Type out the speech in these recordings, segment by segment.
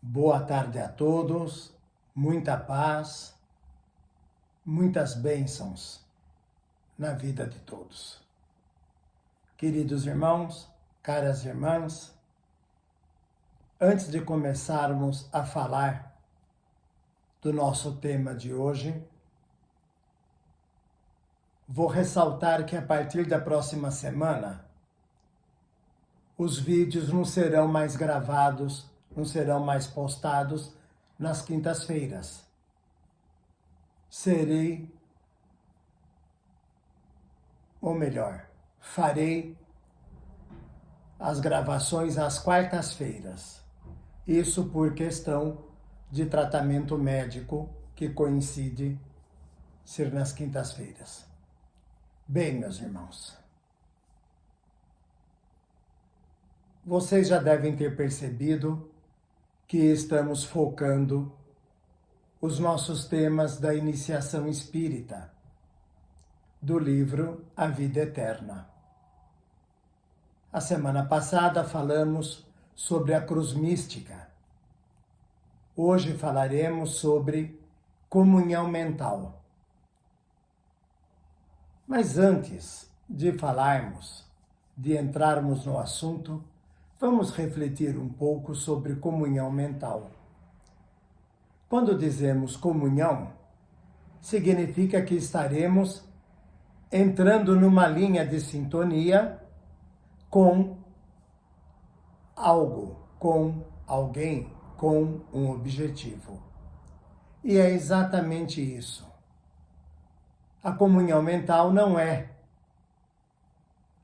Boa tarde a todos, muita paz, muitas bênçãos na vida de todos. Queridos irmãos, caras irmãs, antes de começarmos a falar do nosso tema de hoje, vou ressaltar que a partir da próxima semana, os vídeos não serão mais gravados, não serão mais postados nas quintas-feiras. Farei as gravações às quartas-feiras. Isso por questão de tratamento médico que coincide ser nas quintas-feiras. Bem, meus irmãos, vocês já devem ter percebido que estamos focando os nossos temas da iniciação espírita, do livro A Vida Eterna. A semana passada falamos sobre a cruz mística. Hoje falaremos sobre comunhão mental. Mas antes de entrarmos no assunto, vamos refletir um pouco sobre comunhão mental. Quando dizemos comunhão, significa que estaremos entrando numa linha de sintonia com algo, com alguém, com um objetivo. E é exatamente isso. A comunhão mental não é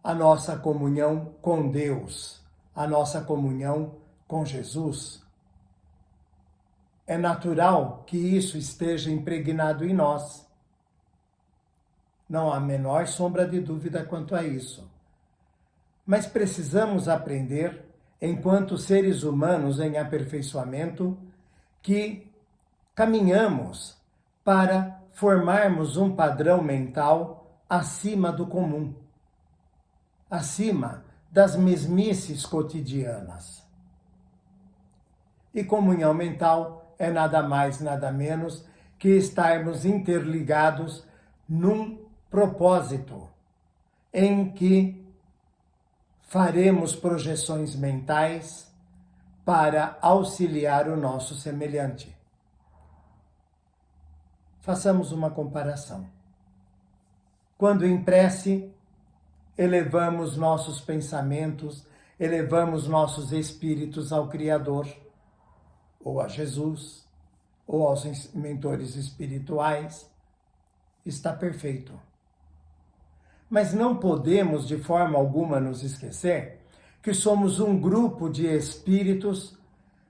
a nossa comunhão com Deus, a nossa comunhão com Jesus. É natural que isso esteja impregnado em nós. Não há a menor sombra de dúvida quanto a isso. Mas precisamos aprender, enquanto seres humanos em aperfeiçoamento, que caminhamos para formarmos um padrão mental acima do comum, acima das mesmices cotidianas. E comunhão mental é nada mais, nada menos que estarmos interligados num propósito em que faremos projeções mentais para auxiliar o nosso semelhante. Façamos uma comparação. Quando em prece, elevamos nossos pensamentos, elevamos nossos espíritos ao Criador, ou a Jesus, ou aos mentores espirituais, está perfeito. Mas não podemos de forma alguma nos esquecer que somos um grupo de espíritos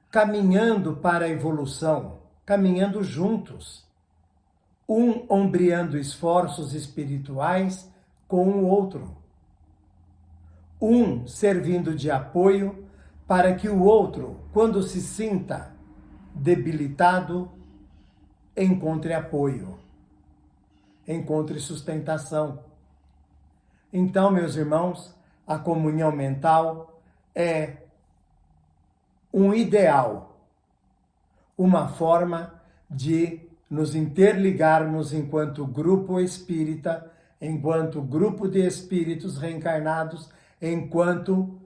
caminhando para a evolução, caminhando juntos, um ombreando esforços espirituais com o outro, um servindo de apoio para que o outro, quando se sinta debilitado, encontre apoio, encontre sustentação. Então, meus irmãos, a comunhão mental é um ideal, uma forma de nos interligarmos enquanto grupo espírita, enquanto grupo de espíritos reencarnados, enquanto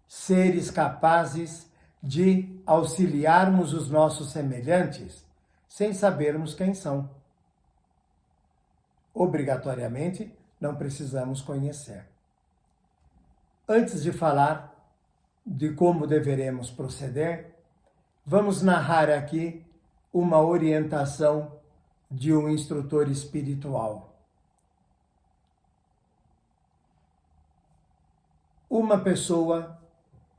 seres capazes de auxiliarmos os nossos semelhantes sem sabermos quem são. Obrigatoriamente, não precisamos conhecer. Antes de falar de como deveremos proceder, vamos narrar aqui uma orientação de um instrutor espiritual. Uma pessoa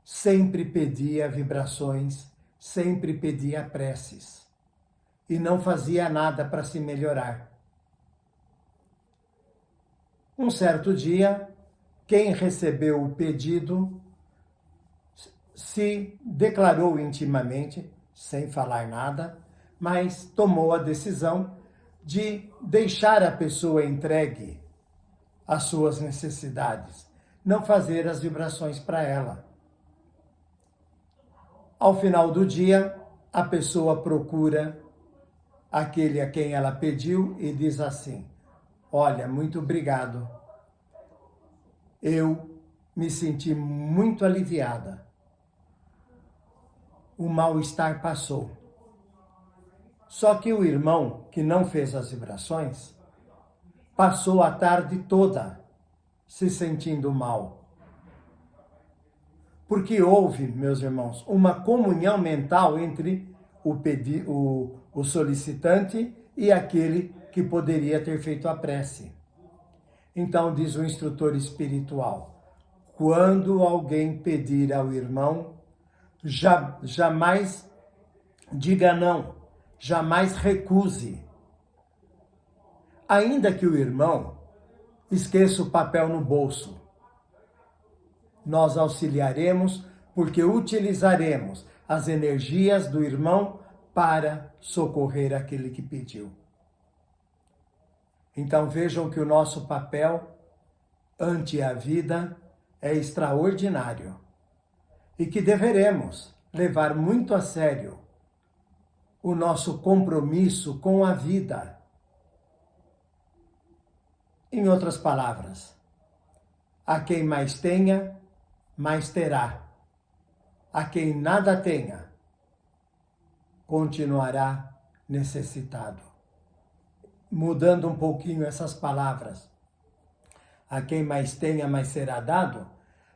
sempre pedia vibrações, sempre pedia preces e não fazia nada para se melhorar. Um certo dia, quem recebeu o pedido se declarou intimamente, sem falar nada, mas tomou a decisão de deixar a pessoa entregue às suas necessidades, não fazer as vibrações para ela. Ao final do dia, a pessoa procura aquele a quem ela pediu e diz assim: olha, muito obrigado. Eu me senti muito aliviada. O mal-estar passou. Só que o irmão, que não fez as vibrações, passou a tarde toda se sentindo mal. Porque houve, meus irmãos, uma comunhão mental entre o solicitante e aquele que poderia ter feito a prece. Então, diz o instrutor espiritual, quando alguém pedir ao irmão, jamais diga não, jamais recuse. Ainda que o irmão esqueça o papel no bolso, nós auxiliaremos porque utilizaremos as energias do irmão para socorrer aquele que pediu. Então vejam que o nosso papel ante a vida é extraordinário e que deveremos levar muito a sério o nosso compromisso com a vida. Em outras palavras, a quem mais tenha, mais terá. A quem nada tenha, continuará necessitado. Mudando um pouquinho essas palavras. A quem mais tenha, mais será dado.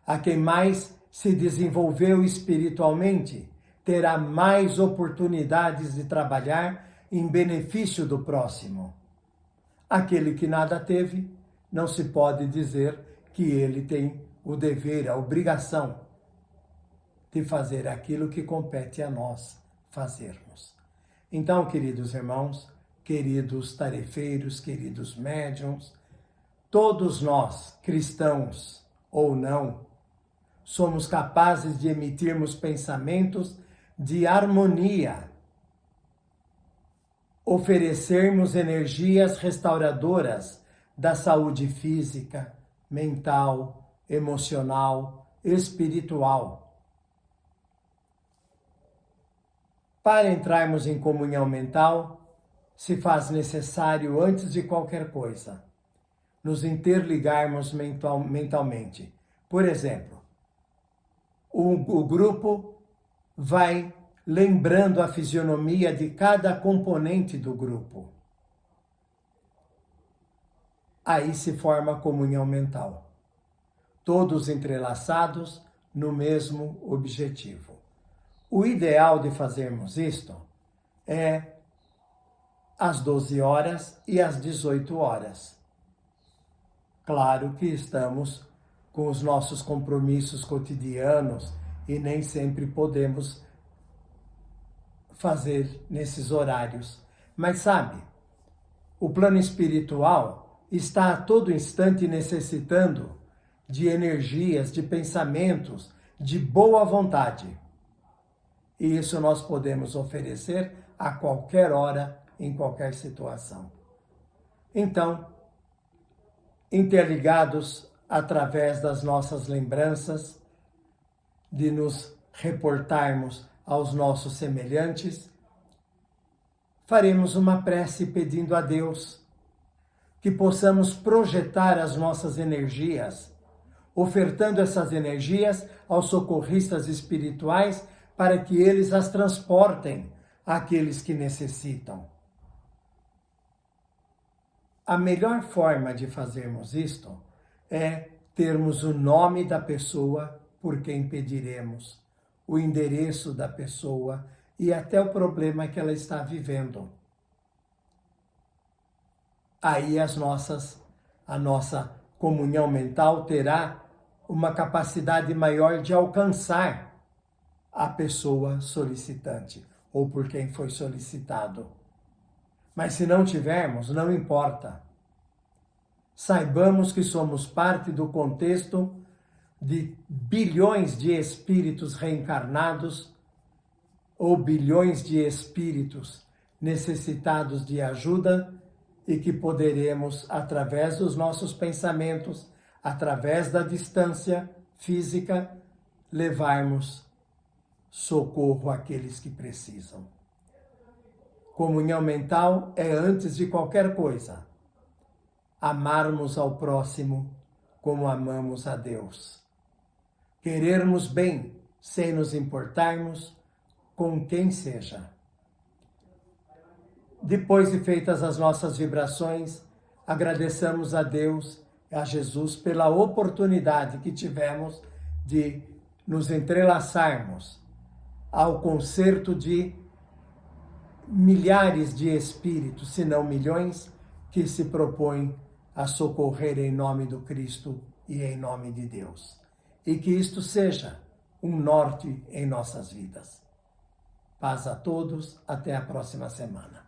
A quem mais se desenvolveu espiritualmente, terá mais oportunidades de trabalhar em benefício do próximo. Aquele que nada teve, não se pode dizer que ele tem o dever, a obrigação de fazer aquilo que compete a nós fazermos. Então, queridos irmãos, queridos tarefeiros, queridos médiuns, todos nós, cristãos ou não, somos capazes de emitirmos pensamentos de harmonia, oferecermos energias restauradoras da saúde física, mental, emocional, espiritual. Para entrarmos em comunhão mental, se faz necessário, antes de qualquer coisa, nos interligarmos mentalmente. Por exemplo, o grupo vai lembrando a fisionomia de cada componente do grupo. Aí se forma a comunhão mental. Todos entrelaçados no mesmo objetivo. O ideal de fazermos isto é às 12 horas e às 18 horas. Claro que estamos com os nossos compromissos cotidianos e nem sempre podemos fazer nesses horários. Mas sabe, o plano espiritual está a todo instante necessitando de energias, de pensamentos, de boa vontade. E isso nós podemos oferecer a qualquer hora, em qualquer situação. Então, interligados através das nossas lembranças, de nos reportarmos aos nossos semelhantes, faremos uma prece pedindo a Deus que possamos projetar as nossas energias, ofertando essas energias aos socorristas espirituais para que eles as transportem àqueles que necessitam. A melhor forma de fazermos isto é termos o nome da pessoa por quem pediremos, o endereço da pessoa e até o problema que ela está vivendo. Aí a nossa comunhão mental terá uma capacidade maior de alcançar a pessoa solicitante ou por quem foi solicitado. Mas se não tivermos, não importa. Saibamos que somos parte do contexto de bilhões de espíritos reencarnados ou bilhões de espíritos necessitados de ajuda e que poderemos, através dos nossos pensamentos, através da distância física, levarmos socorro àqueles que precisam. Comunhão mental é, antes de qualquer coisa, amarmos ao próximo como amamos a Deus. Querermos bem, sem nos importarmos com quem seja. Depois de feitas as nossas vibrações, agradeçamos a Deus e a Jesus pela oportunidade que tivemos de nos entrelaçarmos ao concerto de milhares de espíritos, se não milhões, que se propõem a socorrer em nome do Cristo e em nome de Deus. E que isto seja um norte em nossas vidas. Paz a todos, até a próxima semana.